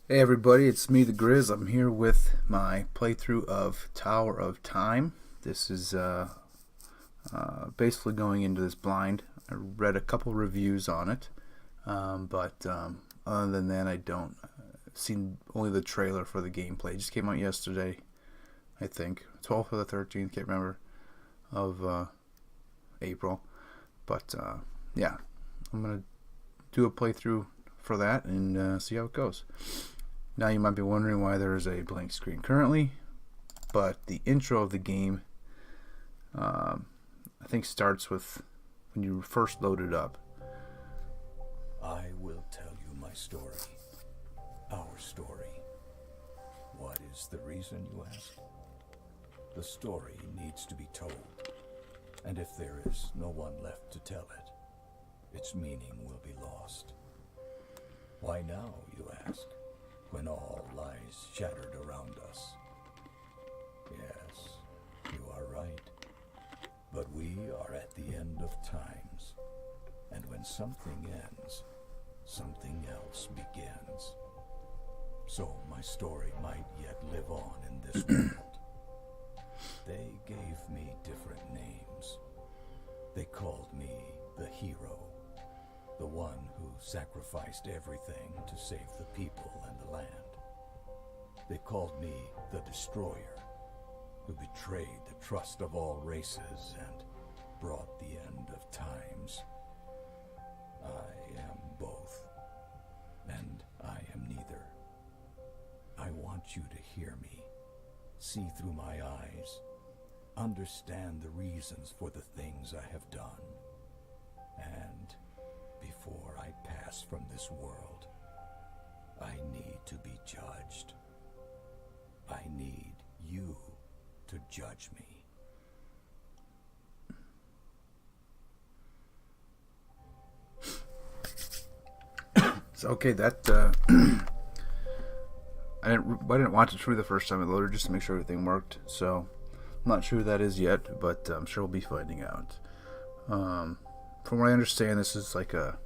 Hey everybody, it's me, the Grizz. I'm here with my playthrough of Tower of Time. This is basically going into this blind. I read a couple reviews on it, but other than that, I don't. Seen only the trailer for the gameplay. It just came out yesterday, I think. 12th or the 13th, can't remember, of April. But yeah, I'm going to do a playthrough for that and see how it goes. Now you might be wondering why there is a blank screen currently, but the intro of the game I think starts with when you first load it up. I will tell you my story. Our story. What is the reason, you ask? The story needs to be told, and if there is no one left to tell it, its meaning will be lost. Why now, you ask, when all lies shattered around us? Yes, you are right. But we are at the end of times, and when something ends, something else begins. So my story might yet live on in this world. They gave me different names. They called me the hero, the one who sacrificed everything to save the people and the land. They called me the destroyer, who betrayed the trust of all races and brought the end of times. I am both, and I am neither. I want you to hear me, see through my eyes, understand the reasons for the things I have done, and before I pass from this world, I need to be judged. I need you to judge me. So okay, that I didn't watch it through the first time it loaded just to make sure everything worked. So I'm not sure who that is yet, but I'm sure we'll be finding out. From what I understand, this is like a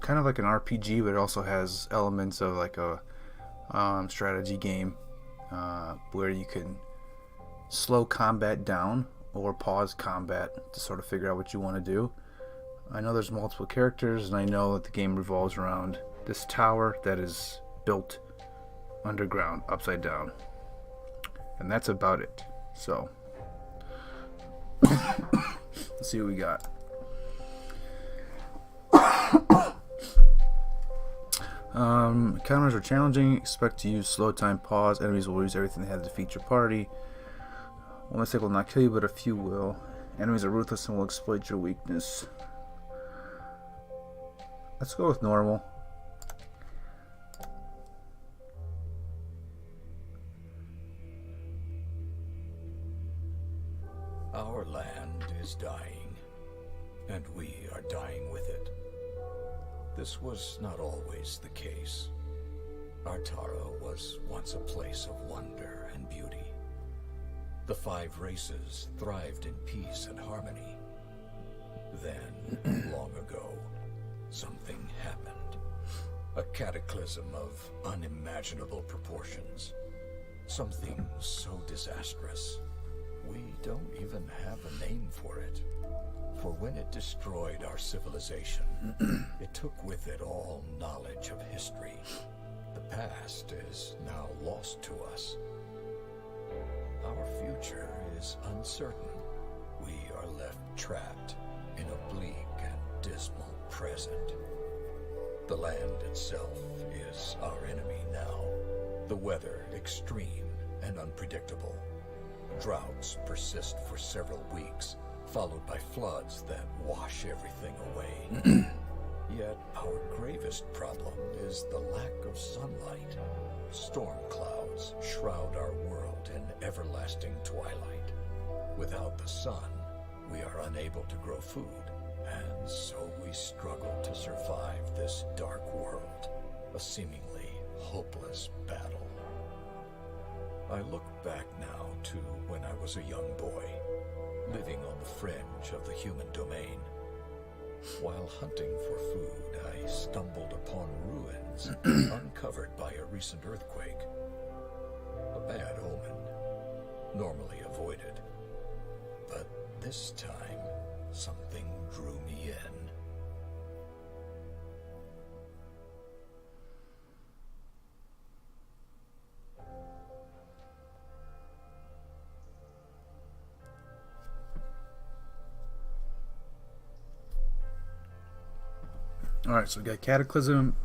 kind of like an RPG, but it also has elements of like a strategy game where you can slow combat down or pause combat to sort of figure out what you want to do. I know there's multiple characters, and I know that the game revolves around this tower that is built underground, upside down, and that's about it. So let's see what we got. Encounters are challenging. Expect to use slow time pause. Enemies will lose everything they have to defeat your party. One mistake will not kill you, but a few will. Enemies are ruthless and will exploit your weakness. Let's go with normal. Our land is dying, and we are dying with it. This was not always the case. Artara was once a place of wonder and beauty. The 5 races thrived in peace and harmony. Then, long ago, something happened. A cataclysm of unimaginable proportions. Something so disastrous, we don't even have a name for it. For when it destroyed our civilization, it took with it all knowledge of history. The past is now lost to us. Our future is uncertain. We are left trapped in a bleak and dismal present. The land itself is our enemy now. The weather extreme and unpredictable. Droughts persist for several weeks, followed by floods that wash everything away. Yet our gravest problem is the lack of sunlight. Storm clouds shroud our world in everlasting twilight. Without the sun, we are unable to grow food, and so we struggle to survive this dark world, a seemingly hopeless battle. I look back now to when I was a young boy, living on the fringe of the human domain. While hunting for food, I stumbled upon ruins uncovered by a recent earthquake. A bad omen, normally avoided. But this time, something drew me in. Alright, so we got Cataclysm.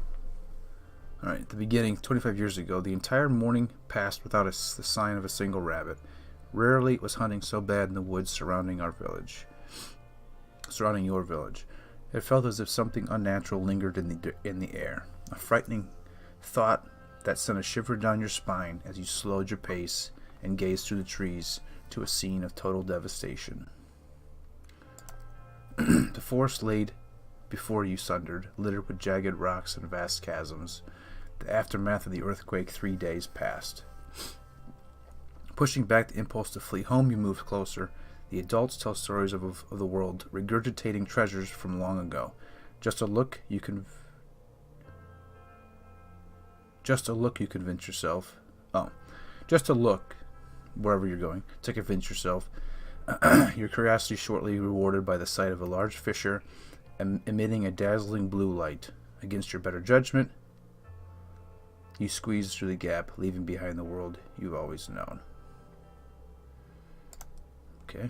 Alright, at the beginning, 25 years ago, the entire morning passed without the sign of a single rabbit. Rarely was hunting so bad in the woods surrounding your village. It felt as if something unnatural lingered in the air. A frightening thought that sent a shiver down your spine as you slowed your pace and gazed through the trees to a scene of total devastation. The forest laid before you sundered, littered with jagged rocks and vast chasms. The aftermath of the earthquake 3 days passed. Pushing back the impulse to flee home, you moved closer. The adults tell stories of the world, regurgitating treasures from long ago. Just a look, you convince yourself. Oh, just a look, wherever you're going, to convince yourself. Your curiosity shortly rewarded by the sight of a large fissure emitting a dazzling blue light. Against your better judgment, you squeeze through the gap, leaving behind the world you've always known. Okay.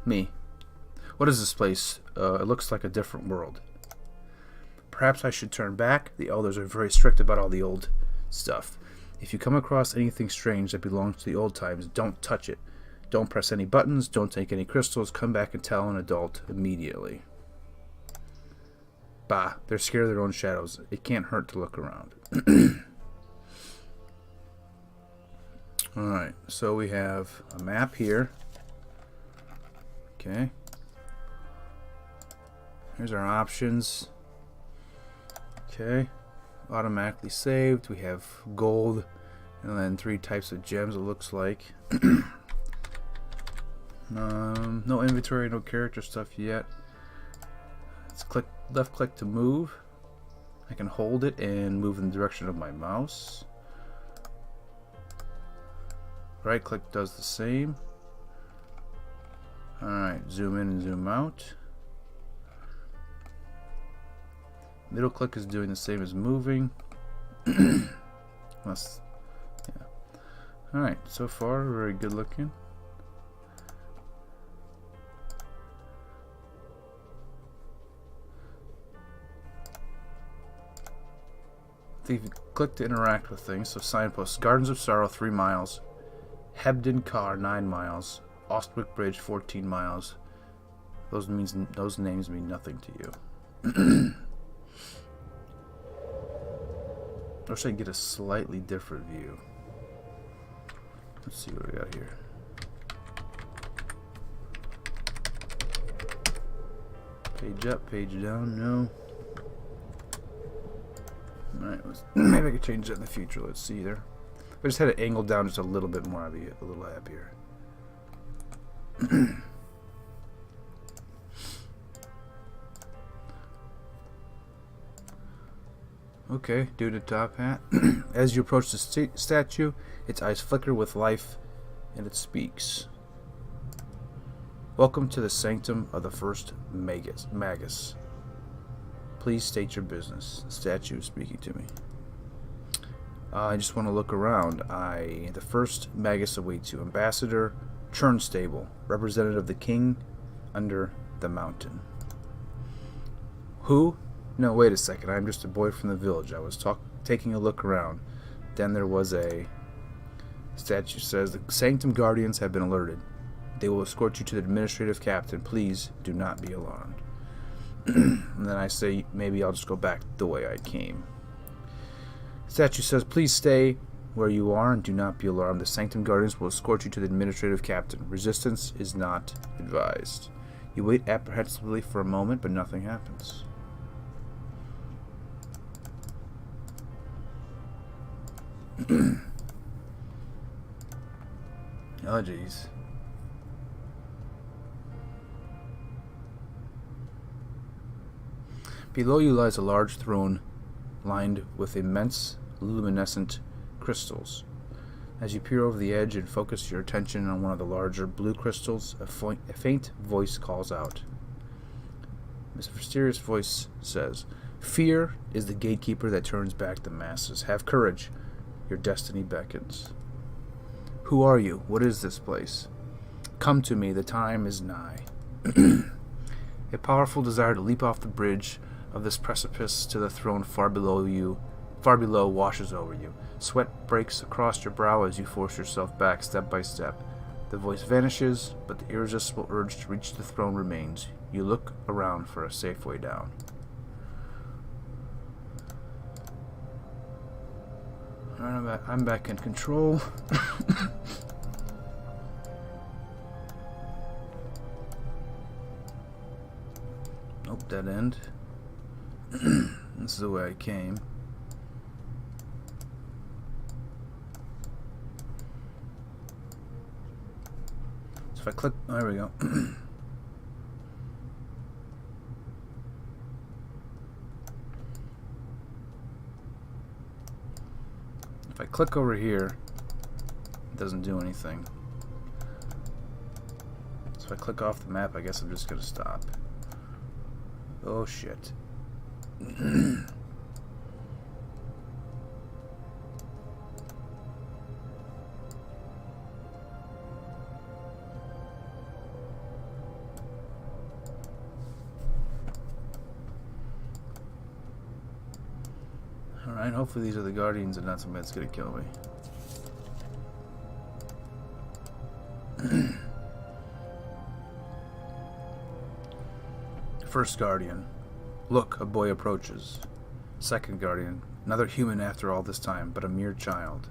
Me. What is this place? It looks like a different world. Perhaps I should turn back. The elders are very strict about all the old stuff. If you come across anything strange that belongs to the old times, don't touch it. Don't press any buttons, don't take any crystals, come back and tell an adult immediately. Bah, they're scared of their own shadows. It can't hurt to look around. Alright, so we have a map here. Okay. Here's our options. Okay. Automatically saved. We have gold and then 3 types of gems, it looks like. No inventory, no character stuff yet. Let's left click to move. I can hold it and move in the direction of my mouse. Right click does the same. Alright, zoom in and zoom out. Middle click is doing the same as moving. Alright, so far very good looking. You click to interact with things. So signposts: Gardens of Sorrow 3 miles, Hebden Car 9 miles, Ostwick Bridge 14 miles. Those names mean nothing to you. Or should I get a slightly different view? Let's see what we got here. Page up, page down, no. Alright, maybe I could change that in the future. Let's see there. If I just had it angled down just a little bit more, I'd be a little happier. Okay, do the top hat. As you approach the statue, its eyes flicker with life and it speaks. Welcome to the sanctum of the first Magus. Please state your business. The statue is speaking to me. I just want to look around. The first Magus awaits you. Ambassador Churnstable, representative of the king under the mountain. Who? No, wait a second. I'm just a boy from the village. I was taking a look around. Then there was a statue. Says the Sanctum Guardians have been alerted. They will escort you to the administrative captain. Please do not be alarmed. And then I say, maybe I'll just go back the way I came. The statue says, please stay where you are and do not be alarmed. The Sanctum Guardians will escort you to the administrative captain. Resistance is not advised. You wait apprehensively for a moment, but nothing happens. Oh, jeez. Below you lies a large throne lined with immense luminescent crystals. As you peer over the edge and focus your attention on one of the larger blue crystals, a faint voice calls out. This mysterious voice says, "Fear is the gatekeeper that turns back the masses. Have courage. Your destiny beckons." Who are you? What is this place? Come to me. The time is nigh. A powerful desire to leap off the bridge of this precipice to the throne far below washes over you. Sweat breaks across your brow as you force yourself back step by step. The voice vanishes, but the irresistible urge to reach the throne remains. You look around for a safe way down. Alright, I'm back in control. Nope, dead end. This is the way I came. So if I click, oh, there we go. If I click over here, it doesn't do anything. So if I click off the map, I guess I'm just gonna stop. Oh shit. Alright, hopefully these are the guardians and not somebody that's gonna kill me. First guardian. Look, a boy approaches. Second guardian. Another human after all this time, but a mere child.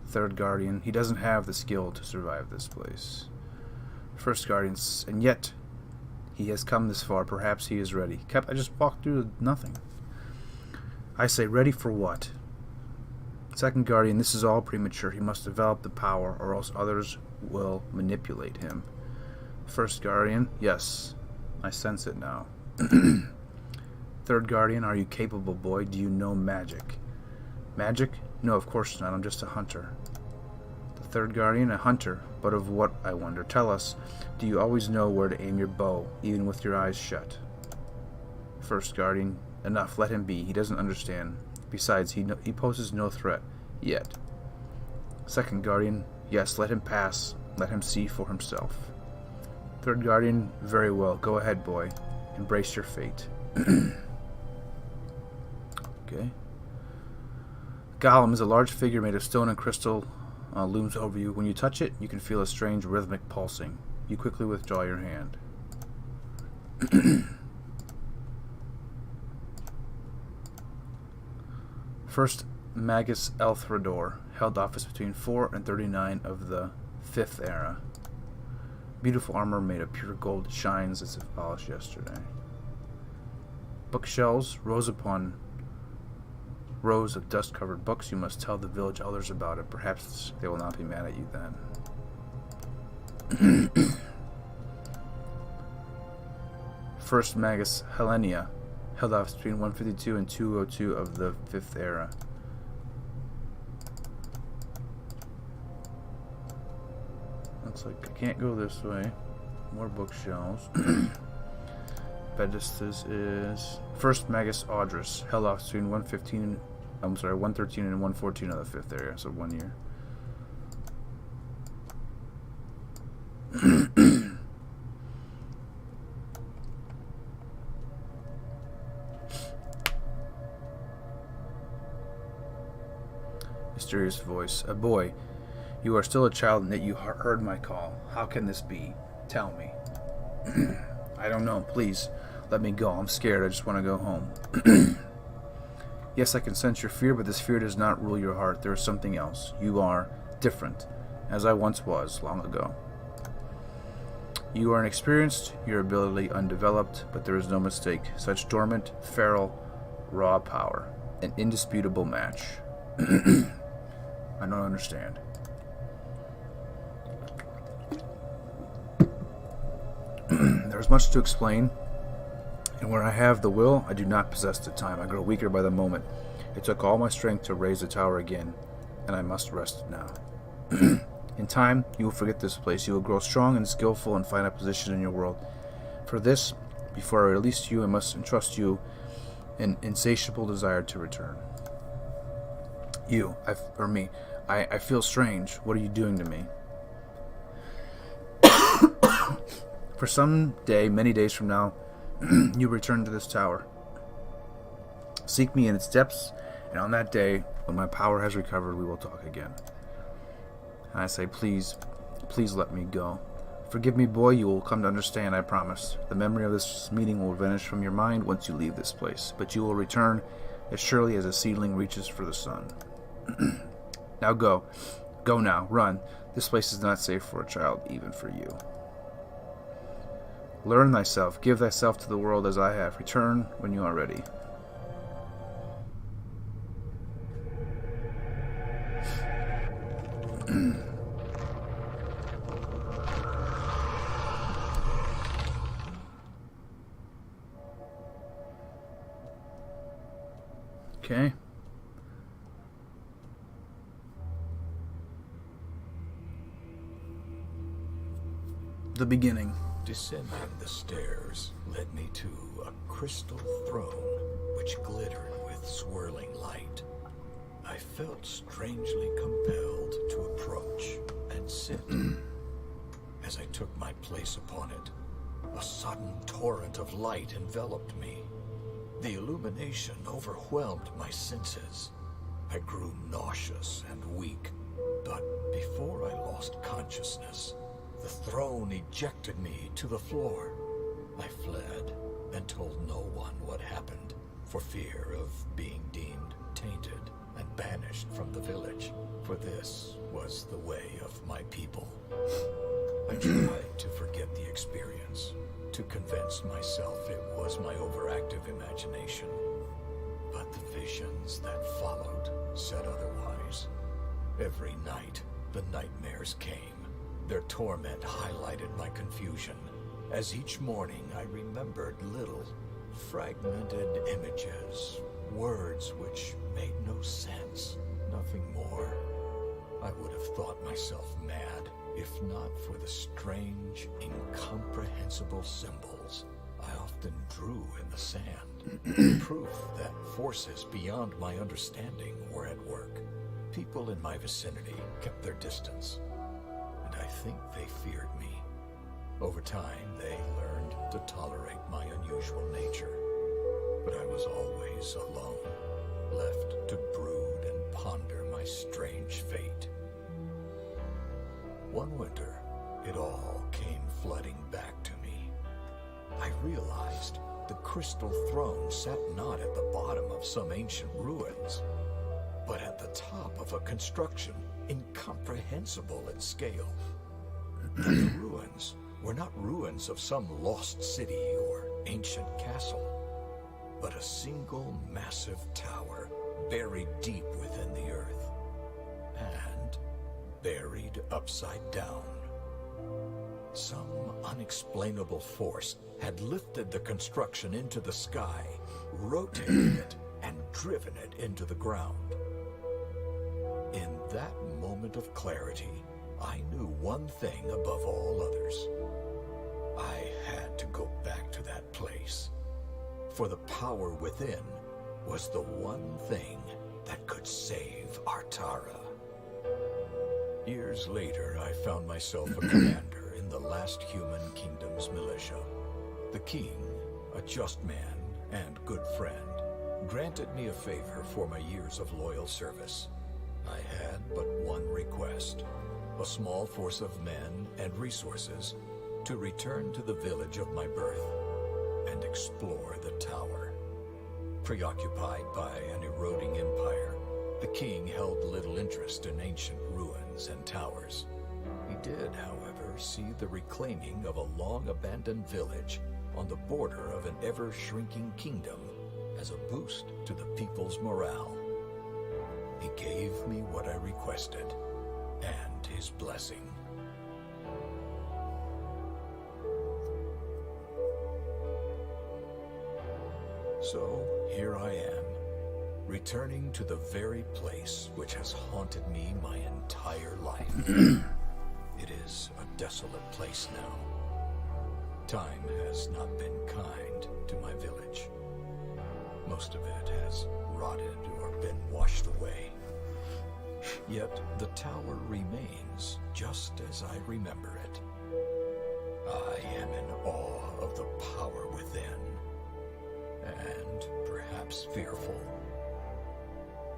Third guardian. He doesn't have the skill to survive this place. First guardian. And yet, he has come this far. Perhaps he is ready. I just walked through nothing. I say, ready for what? Second guardian. This is all premature. He must develop the power, or else others will manipulate him. First guardian. Yes. I sense it now. Third guardian, are you capable, boy? Do you know magic? Magic? No, of course not. I'm just a hunter. The third guardian, a hunter. But of what, I wonder? Tell us, do you always know where to aim your bow, even with your eyes shut? First guardian, enough. Let him be. He doesn't understand. Besides, he poses no threat. Yet. Second guardian, yes, let him pass. Let him see for himself. Third guardian, very well. Go ahead, boy. Embrace your fate. Okay. Golem is a large figure made of stone and crystal. Looms over you. When you touch it, you can feel a strange rhythmic pulsing. You quickly withdraw your hand. First Magus Elthrador held office between 4 and 39 of the 5th era. Beautiful armor made of pure gold that shines as if polished yesterday. Bookshelves, rows upon rows of dust-covered books. You must tell the village elders about it. Perhaps they will not be mad at you then. First Magus Helenia held office between 152 and 202 of the 5th era. Looks like I can't go this way. More bookshelves. Pedestus is First Magus Audrus held office between 113 and 114 of the 5th area, so 1 year. Mysterious voice. A boy. You are still a child and yet you heard my call. How can this be? Tell me. I don't know. Please, let me go. I'm scared. I just want to go home. Yes, I can sense your fear, but this fear does not rule your heart. There is something else. You are different, as I once was, long ago. You are inexperienced, your ability undeveloped, but there is no mistake. Such dormant, feral, raw power. An indisputable match. I don't understand. There's much to explain. And where I have the will, I do not possess the time. I grow weaker by the moment. It took all my strength to raise the tower again, and I must rest now. In time, you will forget this place. You will grow strong and skillful and find a position in your world. For this, before I release you, I must entrust you an insatiable desire to return. I feel strange. What are you doing to me? For some day, many days from now, you return to this tower. Seek me in its depths, and on that day, when my power has recovered, we will talk again. And I say, please let me go. Forgive me, boy, you will come to understand, I promise. The memory of this meeting will vanish from your mind once you leave this place, but you will return as surely as a seedling reaches for the sun. Now go. Go now. Run. This place is not safe for a child, even for you. Learn thyself. Give thyself to the world as I have. Return when you are ready. Okay. The beginning. Descending the stairs led me to a crystal throne which glittered with swirling light. I felt strangely compelled to approach and sit. As I took my place upon it, a sudden torrent of light enveloped me. The illumination overwhelmed my senses. I grew nauseous and weak, but before I lost consciousness, the throne ejected me to the floor. I fled and told no one what happened, for fear of being deemed tainted and banished from the village, for this was the way of my people. I tried to forget the experience, to convince myself it was my overactive imagination. But the visions that followed said otherwise. Every night, the nightmares came. Their torment highlighted my confusion, as each morning I remembered little, fragmented images, words which made no sense, nothing more. I would have thought myself mad, if not for the strange, incomprehensible symbols I often drew in the sand. Proof that forces beyond my understanding were at work. People in my vicinity kept their distance, and I think they feared me. Over time, they learned to tolerate my unusual nature, but I was always alone, left to brood and ponder my strange fate. One winter, it all came flooding back to me. I realized the crystal throne sat not at the bottom of some ancient ruins, but at the top of a construction incomprehensible in scale. The ruins were not ruins of some lost city or ancient castle, but a single massive tower buried deep within the earth, and buried upside down. Some unexplainable force had lifted the construction into the sky, rotated it, and driven it into the ground. In that moment of clarity, I knew one thing above all others. I had to go back to that place, for the power within was the one thing that could save Artara. Years later, I found myself a commander in the last human kingdom's militia. The king, a just man and good friend, granted me a favor for my years of loyal service. I had but one request: a small force of men and resources to return to the village of my birth and explore the tower. Preoccupied by an eroding empire, the king held little interest in ancient ruins and towers. He did, however, see the reclaiming of a long-abandoned village on the border of an ever-shrinking kingdom as a boost to the people's morale. He gave me what I requested, and his blessing. So here I am, returning to the very place which has haunted me my entire life. It is a desolate place now. Time has not been kind to my village. Most of it has rotted or been washed away. Yet the tower remains just as I remember it. I am in awe of the power within, and perhaps fearful.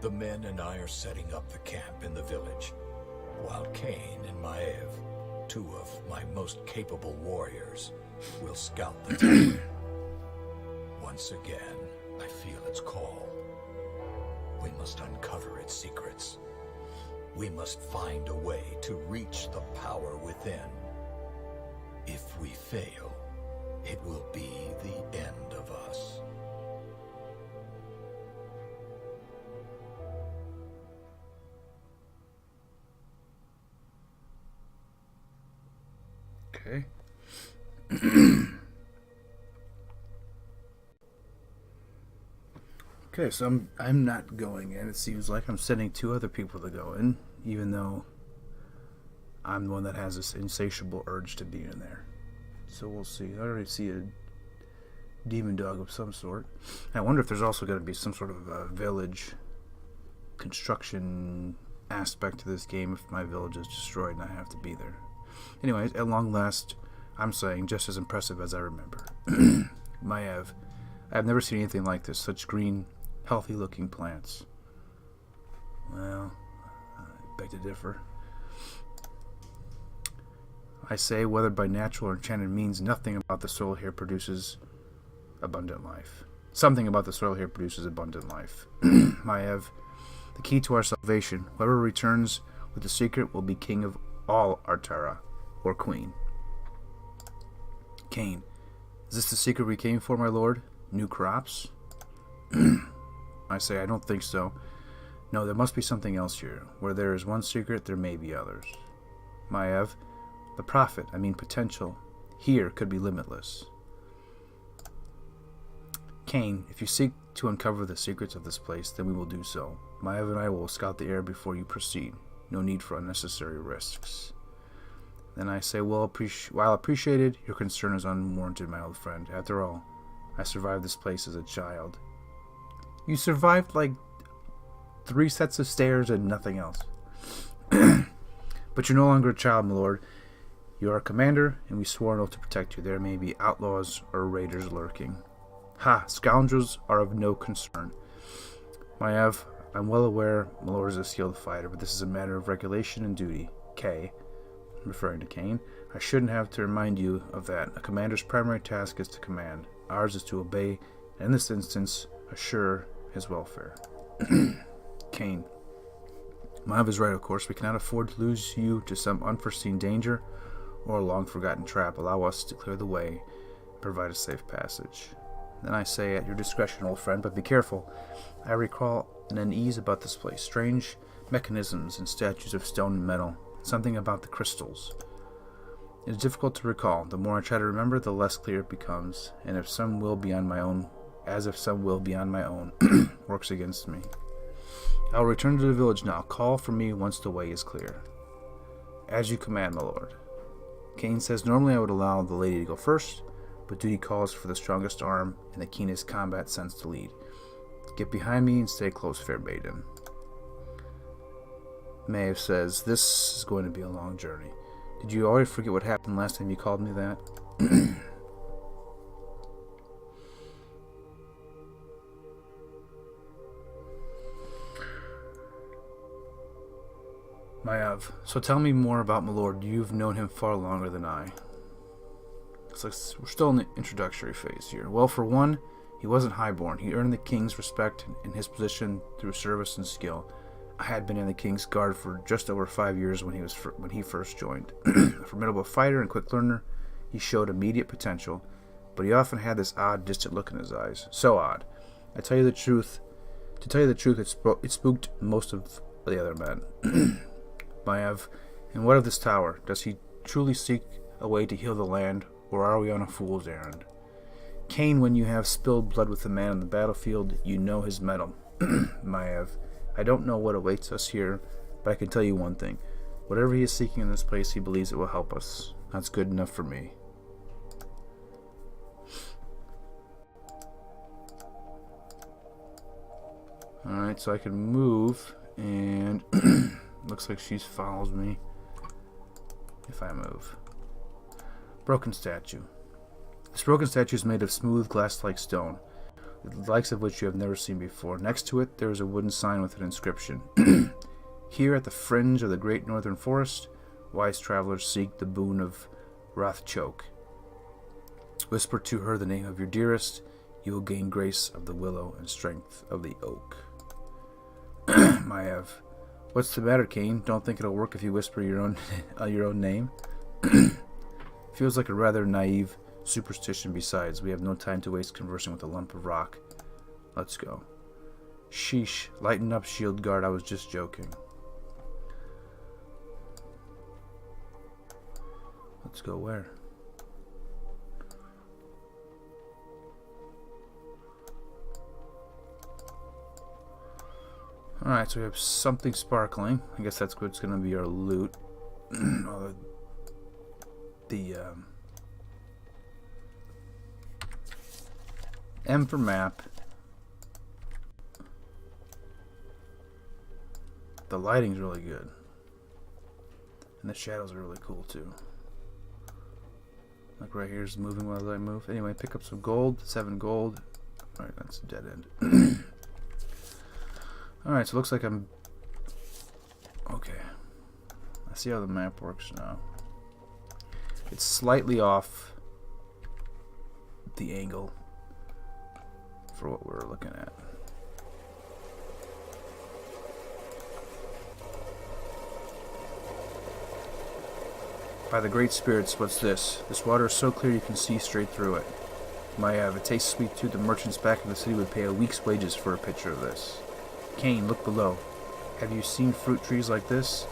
The men and I are setting up the camp in the village, while Cain and Maev, two of my most capable warriors, will scout the tower. Once again, I feel its call. We must uncover its secrets. We must find a way to reach the power within. If we fail, it will be the end of us. Okay. Okay, so I'm not going in. It seems like I'm sending two other people to go in, even though I'm the one that has this insatiable urge to be in there. So we'll see. I already see a demon dog of some sort. I wonder if there's also going to be some sort of a village construction aspect to this game if my village is destroyed and I have to be there. Anyways, at long last, I'm saying just as impressive as I remember. Maev, I've never seen anything like this. Such green, healthy-looking plants. Well, I beg to differ. I say, whether by natural or enchanted means, nothing about the soil here produces abundant life. Something about the soil here produces abundant life. Maev, the key to our salvation, whoever returns with the secret will be king of all Artara, or queen. Cain, is this the secret we came for, my lord? New crops? I say, I don't think so. No, there must be something else here. Where there is one secret, there may be others. Maev, the profit, I mean potential, here could be limitless. Cain, if you seek to uncover the secrets of this place, then we will do so. Maev and I will scout the air before you proceed. No need for unnecessary risks. Then I say, well, while appreciated, your concern is unwarranted, my old friend. After all, I survived this place as a child. You survived like 3 sets of stairs and nothing else. But you're no longer a child, my lord. You are a commander, and we swore an oath to protect you. There may be outlaws or raiders lurking. Ha! Scoundrels are of no concern. Maev, I'm well aware my lord is a skilled fighter, but this is a matter of regulation and duty. K, referring to Cain, I shouldn't have to remind you of that. A commander's primary task is to command. Ours is to obey, and in this instance, assure his welfare. Cain, Maev is right, of course. We cannot afford to lose you to some unforeseen danger or a long-forgotten trap. Allow us to clear the way and provide a safe passage. Then I say, at your discretion, old friend, but be careful. I recall an unease about this place. Strange mechanisms and statues of stone and metal. Something about the crystals. It is difficult to recall. The more I try to remember, the less clear it becomes, and if some will beyond my own works against me. I will return to the village now. Call for me once the way is clear. As you command, my lord. Cain says, normally I would allow the lady to go first, but duty calls for the strongest arm and the keenest combat sense to lead. Get behind me and stay close, fair maiden. Maev says, this is going to be a long journey. Did you already forget what happened last time you called me that? Maev, so tell me more about my lord. You've known him far longer than I. It's like we're still in the introductory phase here. Well, for one, he wasn't highborn. He earned the king's respect in his position through service and skill. I had been in the king's guard for just over 5 years when he first joined. A formidable fighter and quick learner, he showed immediate potential, but he often had this odd, distant look in his eyes. So odd. To tell you the truth, it spooked most of the other men. Maev, and what of this tower? Does he truly seek a way to heal the land, or are we on a fool's errand? Cain, when you have spilled blood with a man on the battlefield, you know his mettle. Maev, I don't know what awaits us here, but I can tell you one thing. Whatever he is seeking in this place, he believes it will help us. That's good enough for me. Alright, so I can move, and looks like she follows me if I move. Broken statue. This broken statue is made of smooth glass-like stone, the likes of which you have never seen before. Next to it, there is a wooden sign with an inscription. Here at the fringe of the great northern forest, wise travelers seek the boon of Rothchoke. Whisper to her the name of your dearest. You will gain grace of the willow and strength of the oak. Maev, what's the matter, Cain? Don't think it'll work if you whisper your own name? Feels like a rather naive superstition. Besides, we have no time to waste conversing with a lump of rock. Let's go. Sheesh, lighten up, shield guard. I was just joking. Let's go where? Alright, so we have something sparkling. I guess that's what's going to be our loot. M for map. The lighting's really good. And the shadows are really cool too. Like right here is moving while I move. Anyway, pick up some gold. 7 gold. Alright, that's a dead end. Alright, so it looks like I'm... Okay. I see how the map works now. It's slightly off the angle for what we're looking at. By the great spirits, what's this? This water is so clear you can see straight through it. Maev, it tastes sweet too. The merchants back in the city would pay a week's wages for a pitcher of this. Cain, look below. Have you seen fruit trees like this?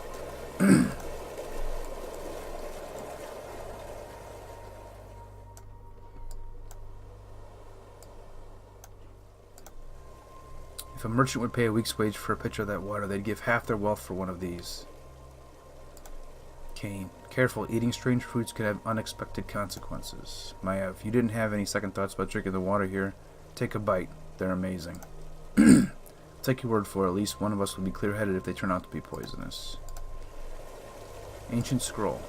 If a merchant would pay a week's wage for a pitcher of that water, they'd give half their wealth for one of these. Cain, careful. Eating strange fruits can have unexpected consequences. Maev, you didn't have any second thoughts about drinking the water here. Take a bite. They're amazing. Take your word for it. At least one of us will be clear-headed if they turn out to be poisonous. Ancient scroll.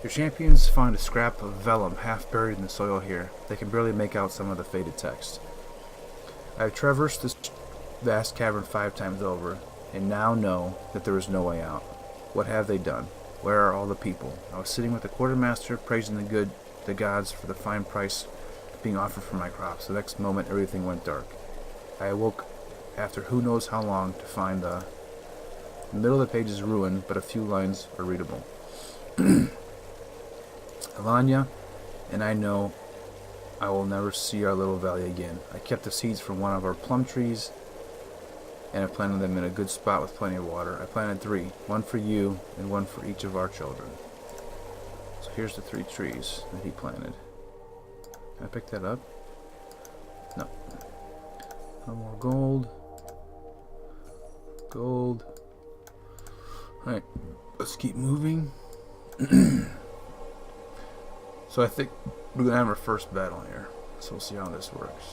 Your champions find a scrap of vellum half buried in the soil here. They can barely make out some of the faded text. I have traversed this vast cavern 5 times over, and now know that there is no way out. What have they done? Where are all the people? I was sitting with the quartermaster, praising the gods for the fine price being offered for my crops. The next moment, everything went dark. I awoke after who knows how long to find the middle of the page is ruined, but a few lines are readable. Alanya, and I know I will never see our little valley again. I kept the seeds from one of our plum trees, and I planted them in a good spot with plenty of water. I planted 3, 1 for you, and 1 for each of our children. So here's the 3 trees that he planted. Can I pick that up? No. No more gold. Gold. Alright, let's keep moving. So I think we're going to have our first battle here. So we'll see how this works.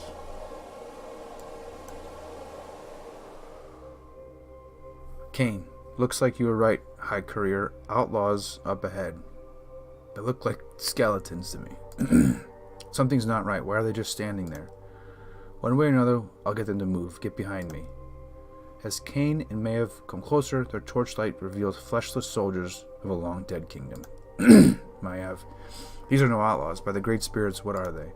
Cain, looks like you were right, High Courier. Outlaws up ahead. They look like skeletons to me. Something's not right. Why are they just standing there? One way or another, I'll get them to move. Get behind me. As Cain and Maev come closer, their torchlight reveals fleshless soldiers of a long-dead kingdom. Maev, these are no outlaws. By the great spirits, what are they?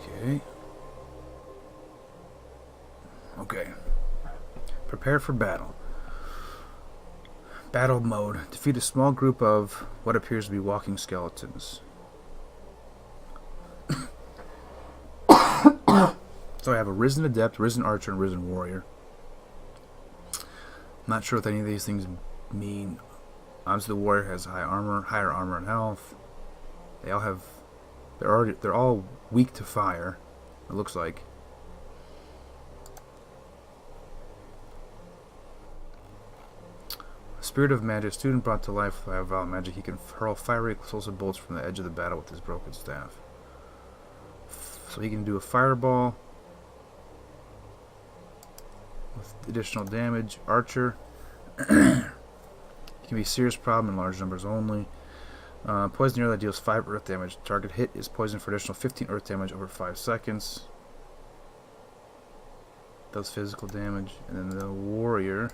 Okay. Okay. Prepare for battle. Battle mode. Defeat a small group of what appears to be walking skeletons. So I have a risen adept, risen archer, and risen warrior. I'm not sure what any of these things mean Obviously, the warrior has higher armor and health. They all have, they're all weak to fire. It looks like. Spirit of Magic, student brought to life by Vile Magic. He can hurl fiery explosive bolts from the edge of the battle with his broken staff. So he can do a fireball with additional damage. Archer. Can be a serious problem in large numbers only. Poison arrow that deals 5 earth damage. Target hit is poisoned for additional 15 earth damage over 5 seconds. Does physical damage. And then the warrior.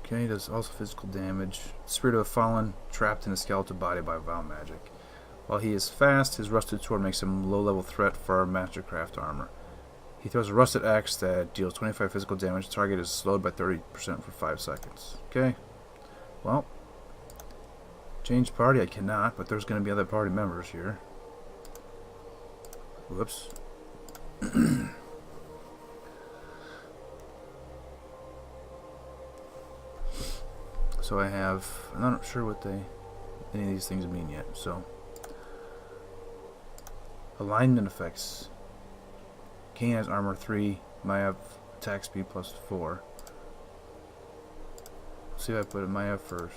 Okay, does also physical damage. Spirit of the Fallen, trapped in a skeletal body by Vile Magic. While he is fast, his rusted sword makes him a low-level threat for our Mastercraft armor. He throws a rusted axe that deals 25 physical damage. Target is slowed by 30% for 5 seconds. Okay. Well, change party I cannot, but there's going to be other party members here. Whoops. So I have, I'm not sure what any of these things mean yet. So, alignment effects. Kane has armor 3. Maya attack speed plus 4. See if I put Maya first.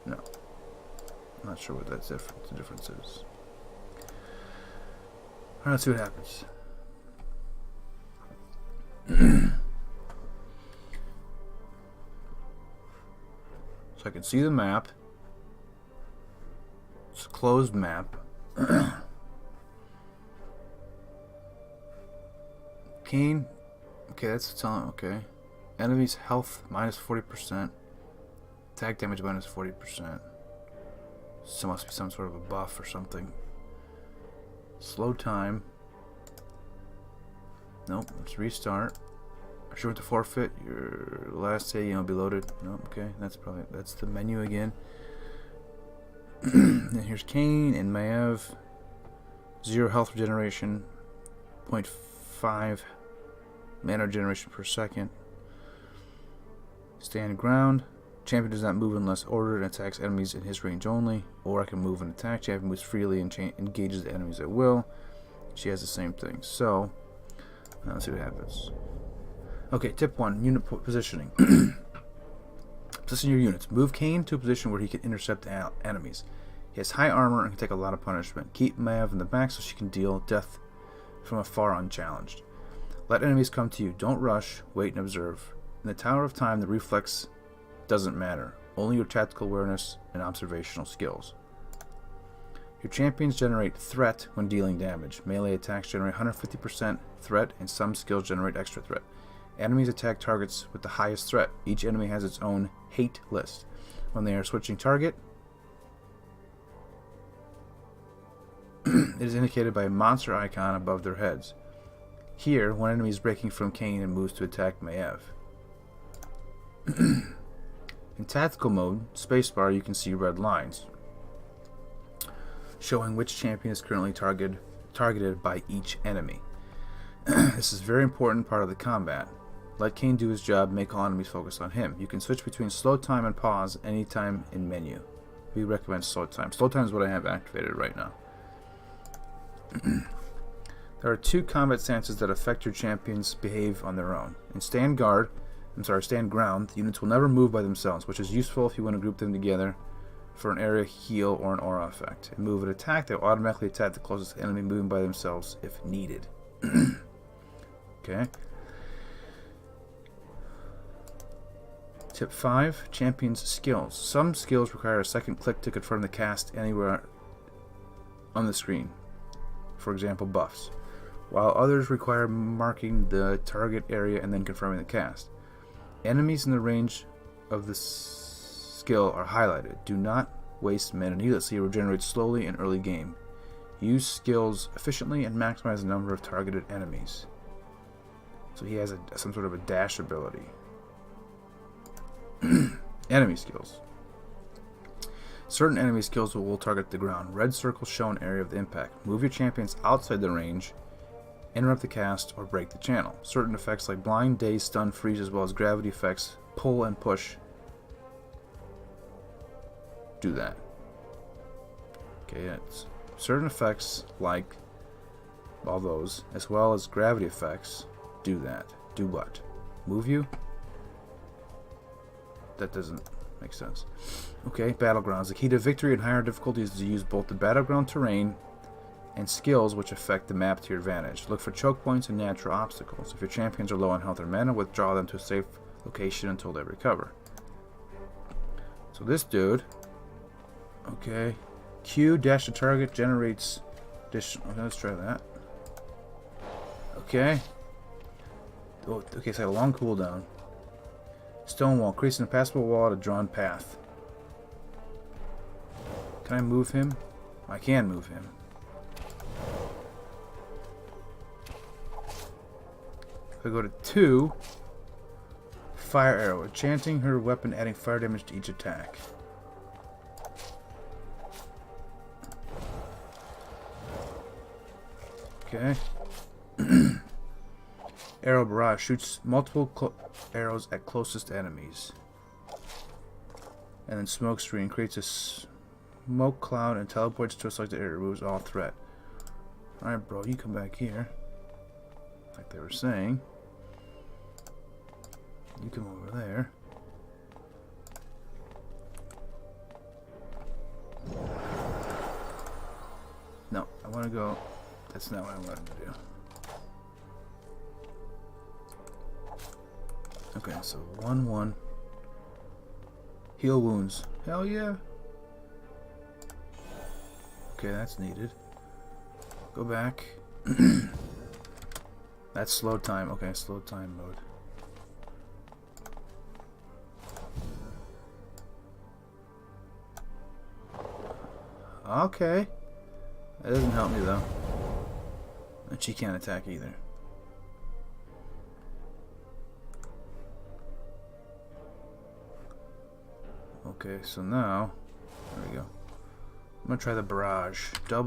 No. I'm not sure what the difference is. Alright, let's see what happens. So I can see the map. It's a closed map. Kane. Okay, that's telling. Okay. Enemies health minus 40%. Attack damage minus 40%. So must be some sort of a buff or something. Slow time. Nope. Let's restart. Sure to forfeit your last say be loaded. No, okay, that's the menu again. Then here's Kane and Maev. 0 health regeneration, 0.5 mana generation per second. Stand ground. Champion does not move unless ordered and attacks enemies in his range only. Or I can move and attack. Champion moves freely and engages the enemies at will. She has the same thing. So let's see what happens. Okay, tip 1, unit positioning. Position your units. Move Kane to a position where he can intercept enemies. He has high armor and can take a lot of punishment. Keep Maev in the back so she can deal death from afar unchallenged. Let enemies come to you. Don't rush. Wait and observe. In the Tower of Time, the reflex doesn't matter. Only your tactical awareness and observational skills. Your champions generate threat when dealing damage. Melee attacks generate 150% threat, and some skills generate extra threat. Enemies attack targets with the highest threat. Each enemy has its own hate list. When they are switching target, it is indicated by a monster icon above their heads. Here, one enemy is breaking from Kane and moves to attack Maev. In tactical mode, spacebar, you can see red lines showing which champion is currently targeted by each enemy. This is a very important part of the combat. Let Kane do his job, make all enemies focus on him. You can switch between slow time and pause anytime in menu. We recommend slow time. Slow time is what I have activated right now. There are 2 combat stances that affect your champions behave on their own. In stand ground, the units will never move by themselves, which is useful if you want to group them together for an area heal or an aura effect. In move and attack, they will automatically attack the closest enemy moving by themselves if needed. Okay. Tip 5, Champion's skills. Some skills require a second click to confirm the cast anywhere on the screen. For example, buffs. While others require marking the target area and then confirming the cast. Enemies in the range of the skill are highlighted. Do not waste mana needlessly. Regenerate slowly in early game. Use skills efficiently and maximize the number of targeted enemies. So he has some sort of a dash ability. Enemy skills. Certain enemy skills will target the ground. Red circles show an area of the impact. Move your champions outside the range interrupt the cast, or break the channel. Certain effects like blind, daze, stun, freeze, as well as gravity effects, pull and push, do that. Okay, it's certain effects like all those, as well as gravity effects, do that. Do what? Move you? That doesn't make sense. Okay, battlegrounds. The key to victory in higher difficulties is to use both the battleground terrain and skills which affect the map to your advantage. Look for choke points and natural obstacles. If your champions are low on health or mana, withdraw them to a safe location until they recover. So this dude, okay, Q dash to target generates additional. Okay, let's try that. Okay. Oh, okay, so I have a long cooldown. Stone wall, creates an impassable wall at a drawn path. Can I move him? I can move him. If I go to 2, fire arrow, enchanting her weapon, adding fire damage to each attack. Okay. Arrow barrage shoots multiple arrows at closest enemies. And then smoke screen creates a smoke cloud and teleports to a selected area, removes all threat. Alright, bro, you come back here. Like they were saying. You come over there. No, I want to go. That's not what I wanted to do. Okay, so 1-1. Heal wounds. Hell yeah. Okay, that's needed. Go back. That's slow time. Okay, slow time mode. Okay. That doesn't help me though. And she can't attack either. Okay, so now, there we go. I'm gonna try the barrage. Double.